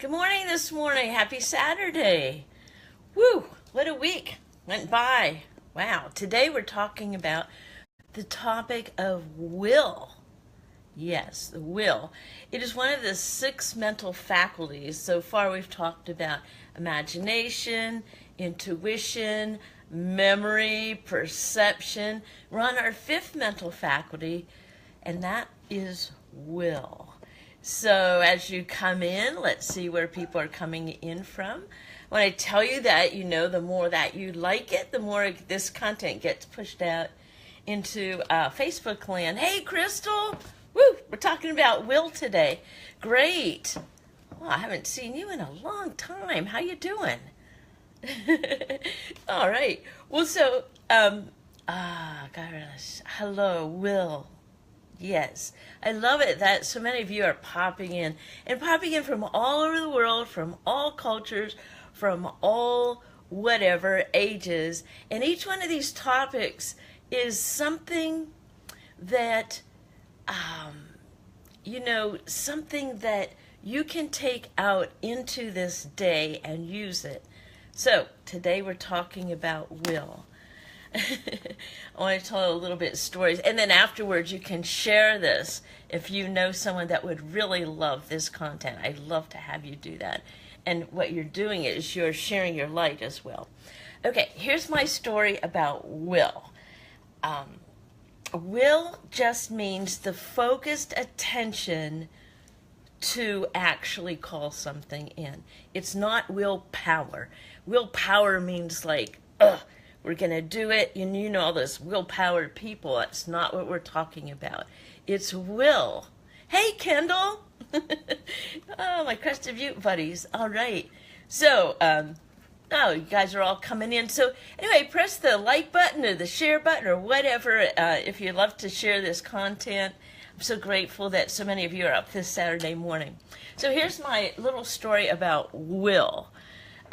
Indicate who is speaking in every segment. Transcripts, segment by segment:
Speaker 1: Good morning this morning. Happy Saturday. Woo, what a week went by. Wow, today we're talking about the topic of will. Yes, the will. It is one of the six mental faculties. So far we've talked about imagination, intuition, memory, perception. We're on our fifth mental faculty, and that is will. So as you come in, let's see where people are coming in from. When I tell you that, the more that you like it, the more this content gets pushed out into Facebook land. Hey, Crystal! Woo! We're talking about will today. Great. Well, I haven't seen you in a long time. How you doing? All right. Well, so, gosh, hello, Will. Yes, I love it that so many of you are popping in and popping in from all over the world, from all cultures, from all whatever ages. And each one of these topics is something that, something that you can take out into this day and use it. So today we're talking about will. I want to tell a little bit of stories, and then afterwards you can share this if you know someone that would really love this content. I'd love to have you do that. And what you're doing is you're sharing your light as well. Okay, here's my story about will. Will just means the focused attention to actually call something in. It's not willpower. Willpower means like, we're going to do it. And you know all those willpower people. That's not what we're talking about. It's will. Hey, Kendall. Oh, my Crested Butte buddies. All right. So, you guys are all coming in. So, anyway, press the like button or the share button or whatever if you'd love to share this content. I'm so grateful that so many of you are up this Saturday morning. So, here's my little story about will.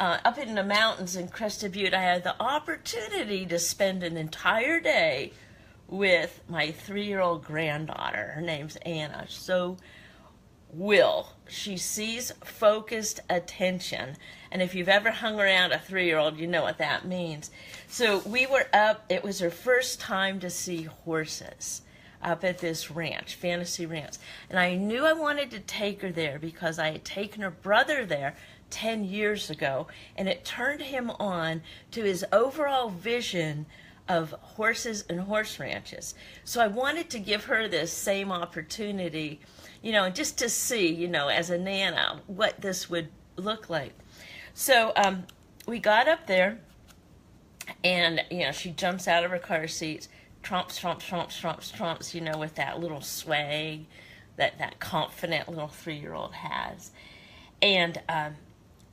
Speaker 1: Up in the mountains in Crested Butte, I had the opportunity to spend an entire day with my 3-year-old granddaughter. Her name's Anna. So, will. She sees focused attention. And if you've ever hung around a 3-year-old, you know what that means. So we were up. It was her first time to see horses up at this ranch, Fantasy Ranch. And I knew I wanted to take her there because I had taken her brother there 10 years ago, and it turned him on to his overall vision of horses and horse ranches. So I wanted to give her this same opportunity, just to see, as a Nana, what this would look like. So we got up there, and, she jumps out of her car seats, tromps, tromps, tromps, tromps, tromps, with that little swag that confident little 3-year-old has. And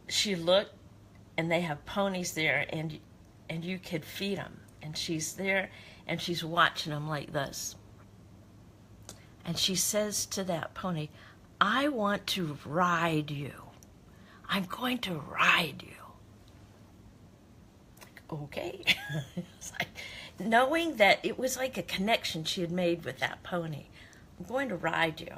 Speaker 1: she looked, and they have ponies there, and you could feed them. And she's there, and she's watching them like this. And she says to that pony, "I want to ride you. I'm going to ride you." Like, okay. It's like, knowing that it was like a connection she had made with that pony. I'm going to ride you.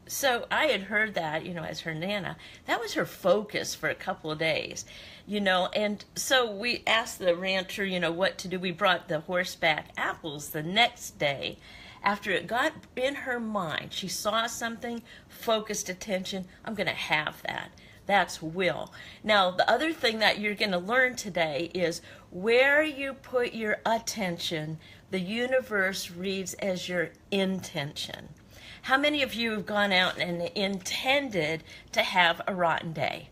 Speaker 1: So I had heard that, as her Nana. That was her focus for a couple of days, and so we asked the rancher, what to do. We brought the horseback apples the next day. After it got in her mind, she saw something, focused attention. I'm going to have that. That's will. Now, the other thing that you're going to learn today is where you put your attention, the universe reads as your intention. How many of you have gone out and intended to have a rotten day?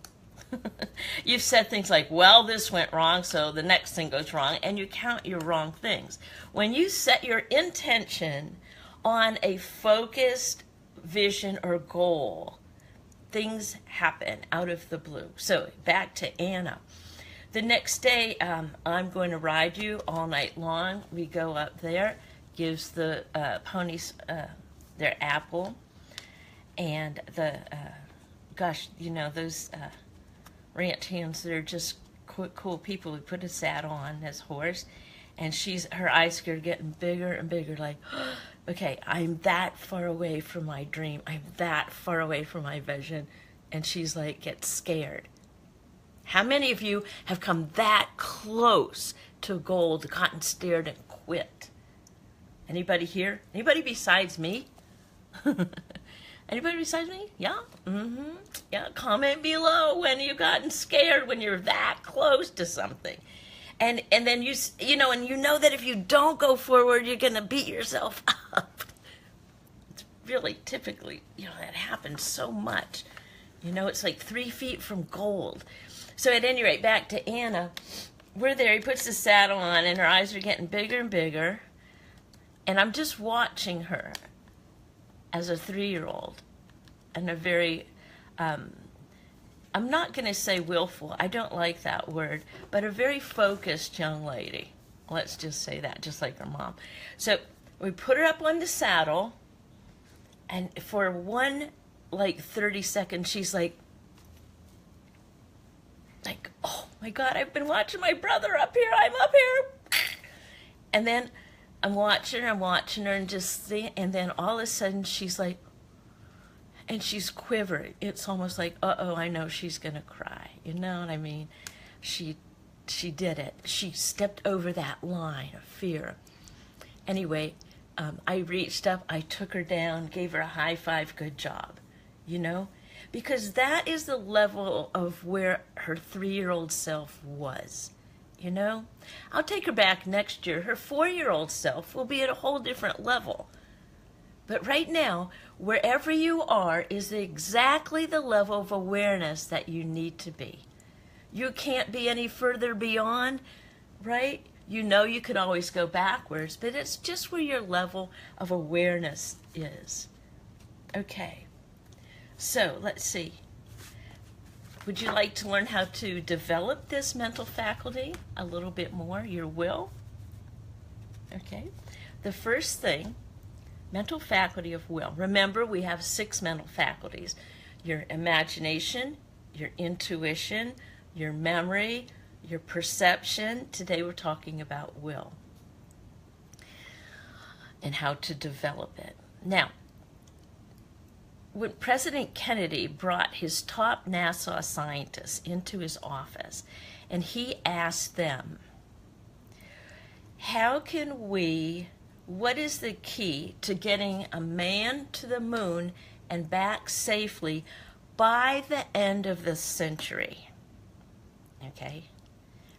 Speaker 1: You've said things like, well, this went wrong, so the next thing goes wrong, and you count your wrong things. When you set your intention on a focused vision or goal, things happen out of the blue. So back to Anna. The next day, I'm going to ride you all night long. We go up there, gives the ponies their apple, and the those ranch hands, they're just cool people. We put a saddle on this horse, and her eyes are getting bigger and bigger, like, okay, I'm that far away from my dream. I'm that far away from my vision. And she's like, gets scared. How many of you have come that close to a goal, gotten scared and quit? Anybody here? Anybody besides me? Anybody besides me? Yeah? Mm-hmm. Yeah, comment below when you've gotten scared, when you're that close to something. And then you know that if you don't go forward, you're going to beat yourself up. It's really typically, that happens so much. It's like 3 feet from gold. So at any rate, back to Anna. We're there. He puts the saddle on, and her eyes are getting bigger and bigger. And I'm just watching her as a 3-year-old, and a very, I'm not going to say willful. I don't like that word, but a very focused young lady. Let's just say that, just like her mom. So we put her up on the saddle, and for 30 seconds, she's like, oh my God, I've been watching my brother up here. I'm up here. And then I'm watching her, and then all of a sudden she's like, and she's quivering. It's almost like, uh-oh, I know she's going to cry. You know what I mean? She did it. She stepped over that line of fear. Anyway, I reached up, I took her down, gave her a high five, good job, because that is the level of where her 3-year-old self was. I'll take her back next year. Her 4-year-old self will be at a whole different level. But right now, wherever you are is exactly the level of awareness that you need to be. You can't be any further beyond, right? You could always go backwards, but it's just where your level of awareness is. Okay, so let's see. Would you like to learn how to develop this mental faculty a little bit more, your will? Okay. The first thing, mental faculty of will. Remember, we have 6 mental faculties. Your imagination, your intuition, your memory, your perception. Today we're talking about will and how to develop it. Now, when President Kennedy brought his top NASA scientists into his office, and he asked them, what is the key to getting a man to the moon and back safely by the end of the century? Okay?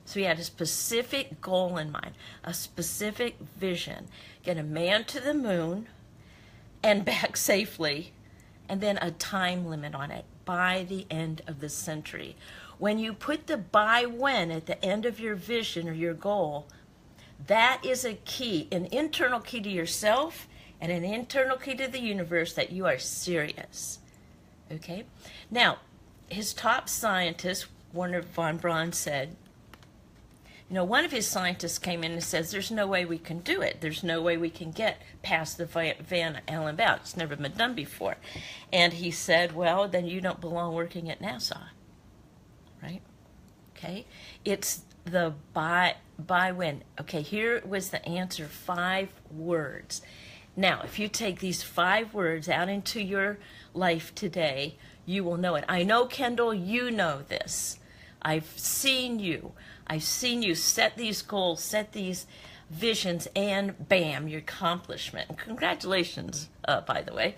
Speaker 1: So he had a specific goal in mind, a specific vision. Get a man to the moon and back safely, and then a time limit on it, by the end of the century. When you put the by when at the end of your vision or your goal, that is a key, an internal key to yourself and an internal key to the universe that you are serious. Okay? Now, his top scientist, Werner von Braun, said, one of his scientists came in and says, there's no way we can do it. There's no way we can get past the Van Allen bout. It's never been done before. And he said, well, then you don't belong working at NASA. Right? Okay? It's the by when. Okay, here was the answer, 5 words. Now, if you take these 5 words out into your life today, you will know it. I know, Kendall, you know this. I've seen you set these goals, set these visions, and bam, your accomplishment. And congratulations, by the way.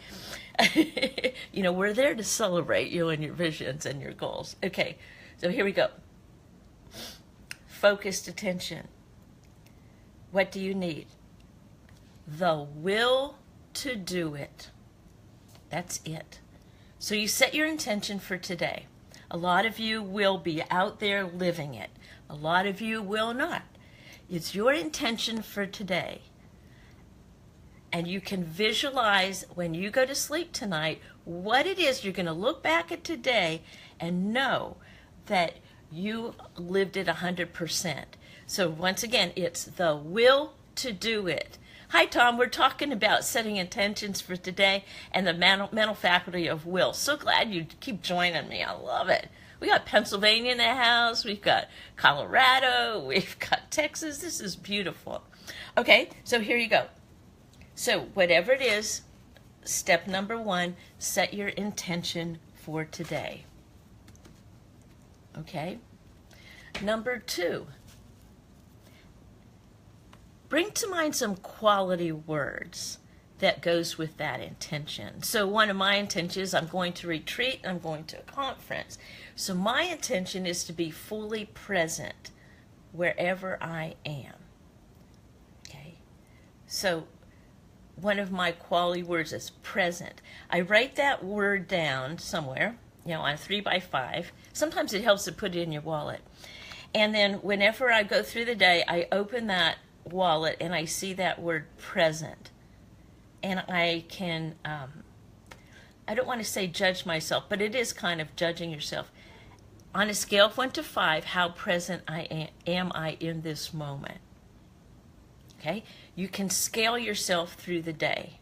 Speaker 1: We're there to celebrate you and your visions and your goals. Okay, so here we go. Focused attention. What do you need? The will to do it. That's it. So you set your intention for today. A lot of you will be out there living it. A lot of you will not. It's your intention for today. And you can visualize when you go to sleep tonight what it is you're going to look back at today and know that you lived it 100%. So once again, it's the will to do it. Hi, Tom. We're talking about setting intentions for today and the mental faculty of will. So glad you keep joining me. I love it. We got Pennsylvania in the house. We've got Colorado. We've got Texas. This is beautiful. Okay, so here you go. So whatever it is, step number 1, set your intention for today. Okay? Number 2, bring to mind some quality words that goes with that intention. So one of my intentions, I'm going to retreat, I'm going to a conference. So my intention is to be fully present wherever I am. Okay? So one of my quality words is present. I write that word down somewhere, on a 3x5. Sometimes it helps to put it in your wallet. And then whenever I go through the day, I open that wallet and I see that word present. And I can, I don't want to say judge myself, but it is kind of judging yourself. On a scale of 1 to 5, how present am I in this moment? Okay? You can scale yourself through the day.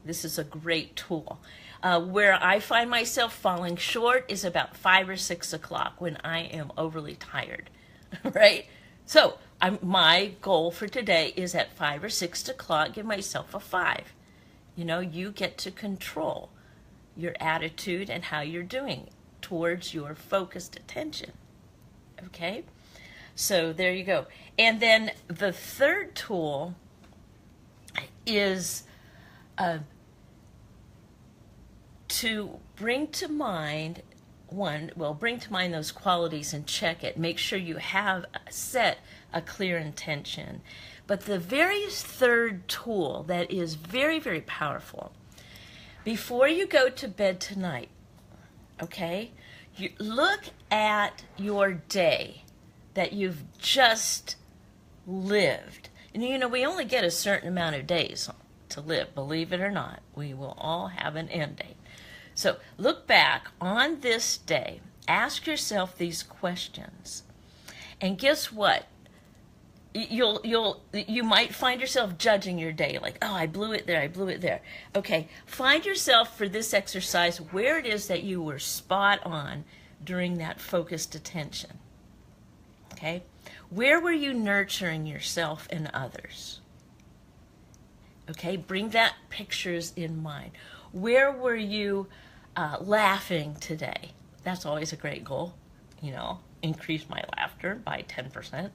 Speaker 1: This is a great tool. Where I find myself falling short is about 5 or 6 o'clock when I am overly tired, right? So my goal for today is at 5 or 6 o'clock, give myself a 5. You get to control your attitude and how you're doing towards your focused attention. Okay? So there you go. And then the third tool is to bring to mind those qualities and check it. Make sure you have set a clear intention. But the very third tool that is very, very powerful, before you go to bed tonight, okay, you look at your day that you've just lived. And we only get a certain amount of days to live, believe it or not. We will all have an end date. So look back on this day, ask yourself these questions, and guess what? You might find yourself judging your day, like, oh, I blew it there. Okay, find yourself for this exercise where it is that you were spot on during that focused attention. Okay, where were you nurturing yourself and others? Okay, bring that pictures in mind. Where were you laughing today? That's always a great goal, increase my laughter by 10%.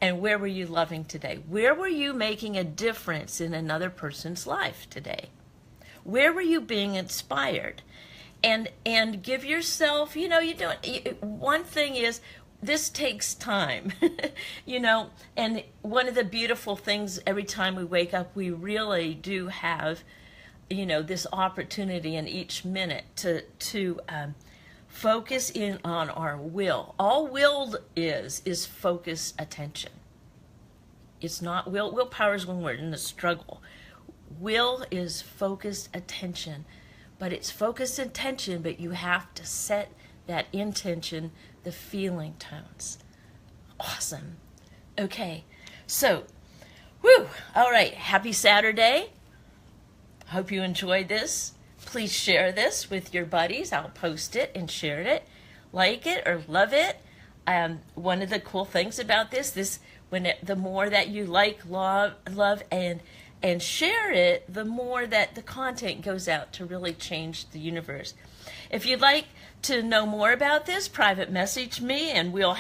Speaker 1: And where were you loving today? Where were you making a difference in another person's life today? Where were you being inspired? And give yourself, one thing is, this takes time, and one of the beautiful things, every time we wake up, we really do have, this opportunity in each minute to focus in on our will. All will is focused attention. It's not will. Willpower is when we're in the struggle. Will is focused attention, but it's focused attention, but you have to set that intention, the feeling tones. Awesome. Okay, so, all right, happy Saturday. Hope you enjoyed this. Please share this with your buddies. I'll post it and share it. Like it or love it. One of the cool things about this the more that you like, love, and share it, the more that the content goes out to really change the universe. If you'd like to know more about this, private message me, and we'll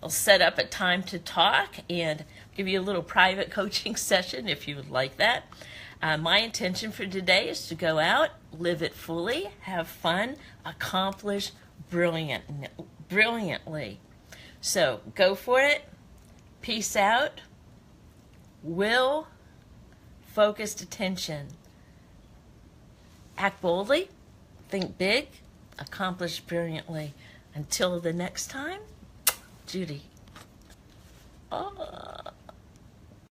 Speaker 1: set up a time to talk and give you a little private coaching session if you would like that. My intention for today is to go out, live it fully, have fun, accomplish brilliantly. So go for it. Peace out. Will, focused attention. Act boldly, think big, accomplish brilliantly. Until the next time, Judy.